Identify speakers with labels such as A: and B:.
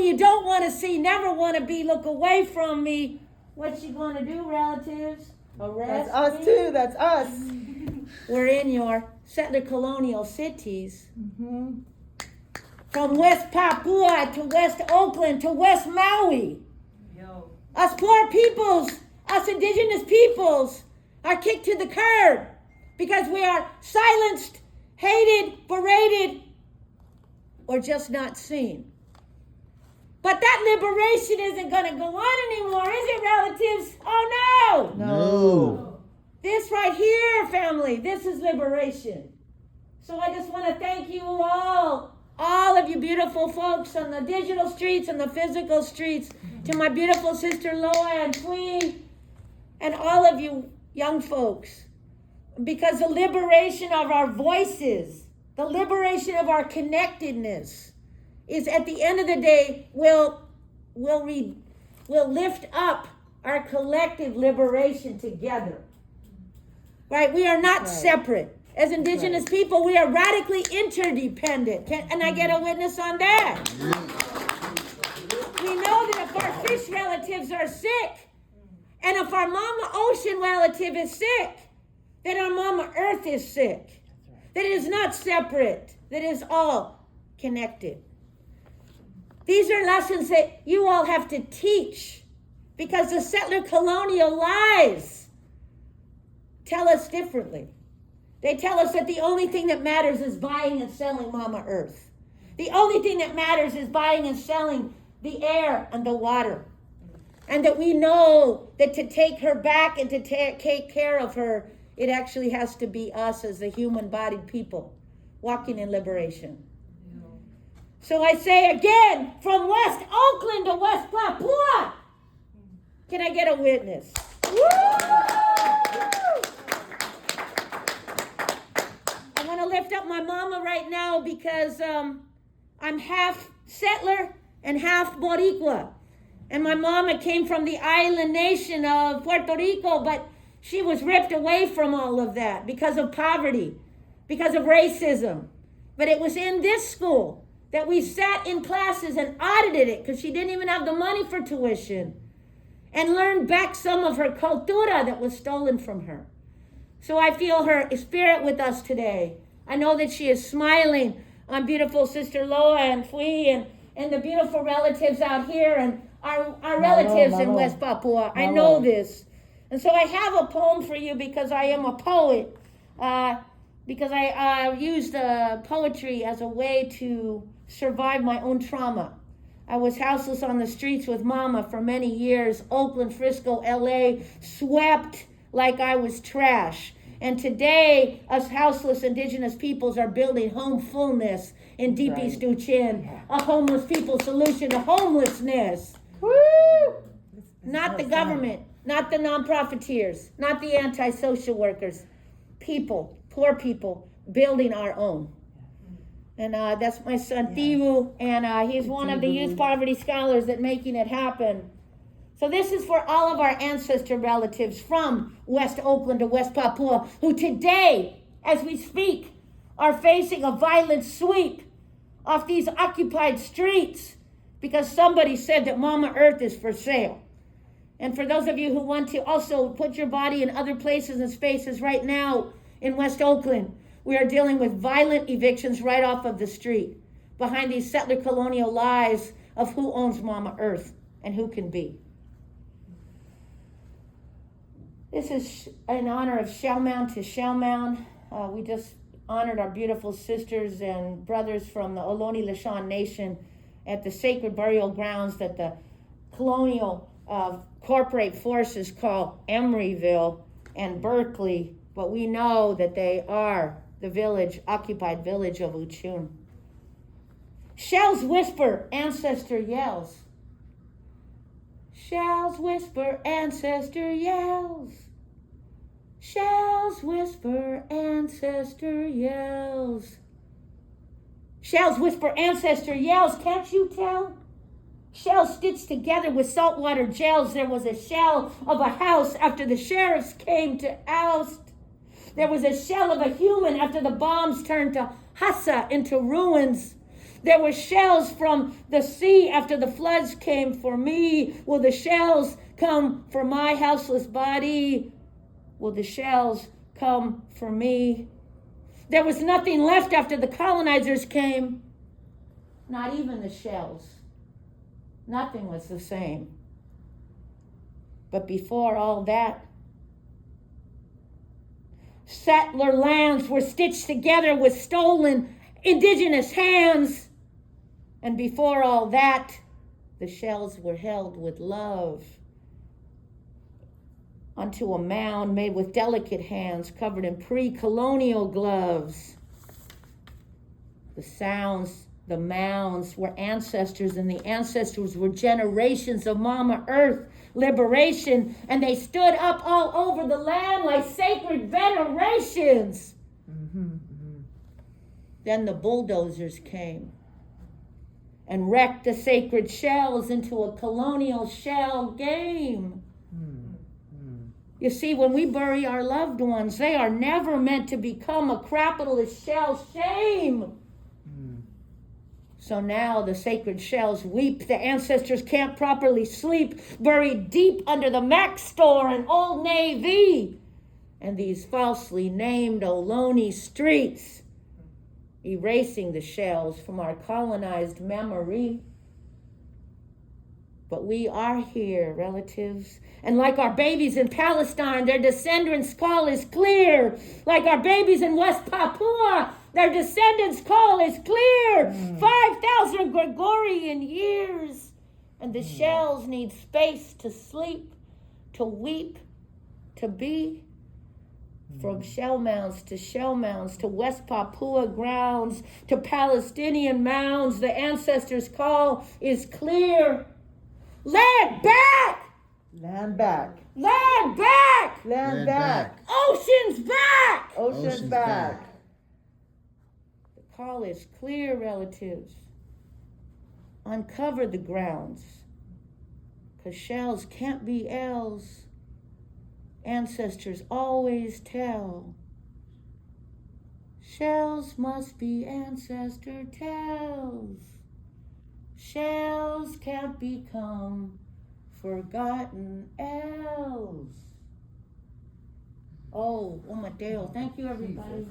A: you don't want to see, never want to be, look away from me. What you going to do, relatives? Arrest
B: That's us
A: me?
B: too. That's us.
A: We're in your settler colonial cities.
B: Mm-hmm.
A: From West Papua to West Oakland to West Maui.
C: Yo.
A: Us poor peoples, us indigenous peoples are kicked to the curb because we are silenced, hated, berated, or just not seen. But that liberation isn't going to go on anymore, is it, relatives? Oh, no.
D: No.
A: This right here, family, this is liberation. So I just want to thank you all of you beautiful folks on the digital streets and the physical streets, to my beautiful sister Loa and Queen, and all of you young folks. Because the liberation of our voices, the liberation of our connectedness is, at the end of the day, will lift up our collective liberation together. Right? We are not separate. As indigenous people, we are radically interdependent. Can I get a witness on that? We know that if our fish relatives are sick, and if our mama ocean relative is sick, then our mama earth is sick. That it is not separate. That it is all connected. These are lessons that you all have to teach, because the settler colonial lies tell us differently. They tell us that the only thing that matters is buying and selling Mama Earth. The only thing that matters is buying and selling the air and the water. And that we know that to take her back and to take care of her, it actually has to be us as the human-bodied people walking in liberation. So I say again, from West Oakland to West Papua, can I get a witness? Woo! I want to lift up my mama right now because I'm half settler and half Boricua. And my mama came from the island nation of Puerto Rico, but she was ripped away from all of that because of poverty, because of racism. But it was in this school that we sat in classes and audited it, because she didn't even have the money for tuition, and learned back some of her cultura that was stolen from her. So I feel her spirit with us today. I know that she is smiling on beautiful Sister Loa and Fui and the beautiful relatives out here and our relatives in West Papua. I know this. And so I have a poem for you because I am a poet. Because I used poetry as a way to survive my own trauma. I was houseless on the streets with Mama for many years. Oakland, Frisco, LA, swept like I was trash. And today, us houseless indigenous peoples are building homefulness in Deep East Uchin, a homeless people solution to homelessness. Woo! Not the government, not the non-profiteers, not the anti-social workers. People, poor people, building our own. And that's my son, Tivu, and he's one of the youth poverty scholars that making it happen. So this is for all of our ancestor relatives from West Oakland to West Papua, who today, as we speak, are facing a violent sweep off these occupied streets because somebody said that Mama Earth is for sale. And for those of you who want to also put your body in other places and spaces right now in West Oakland, we are dealing with violent evictions right off of the street behind these settler colonial lies of who owns Mama Earth and who can be. This is in honor of Shell Mound to Shell Mound. We just honored our beautiful sisters and brothers from the Ohlone Lishan Nation at the sacred burial grounds that the colonial corporate forces call Emeryville and Berkeley, but we know that they are the village, occupied village of Uchun. Shells whisper, ancestor yells. Shells whisper, ancestor yells. Shells whisper, ancestor yells. Shells whisper, ancestor yells, can't you tell? Shells stitched together with saltwater gels. There was a shell of a house after the sheriffs came to oust. There was a shell of a human after the bombs turned to Hassa into ruins. There were shells from the sea after the floods came for me. Will the shells come for my houseless body? Will the shells come for me? There was nothing left after the colonizers came. Not even the shells. Nothing was the same. But before all that, settler lands were stitched together with stolen indigenous hands. And before all that, the shells were held with love onto a mound made with delicate hands covered in pre-colonial gloves. The mounds were ancestors, and the ancestors were generations of Mama Earth liberation, and they stood up all over the land like sacred venerations. Then the bulldozers came and wrecked the sacred shells into a colonial shell game. You see, when we bury our loved ones, they are never meant to become a capitalist shell shame. So now the sacred shells weep. The ancestors can't properly sleep, buried deep under the Mac store and Old Navy and these falsely named Ohlone streets, erasing the shells from our colonized memory. But we are here, relatives. And like our babies in Palestine, their descendants' call is clear. Like our babies in West Papua, their descendants' call is clear. 5,000 Gregorian years. And the shells need space to sleep, to weep, to be. From shell mounds, to West Papua grounds, to Palestinian mounds, the ancestors' call is clear. Land back!
B: Land back.
A: Land back!
B: Land back.
A: Oceans back!
B: Oceans back.
A: The call is clear, relatives. Uncover the grounds, 'cause shells can't be L's. Ancestors always tell. Shells must be ancestor tells. Shells can't become forgotten elves. Oh, Mateo. Thank you, everybody.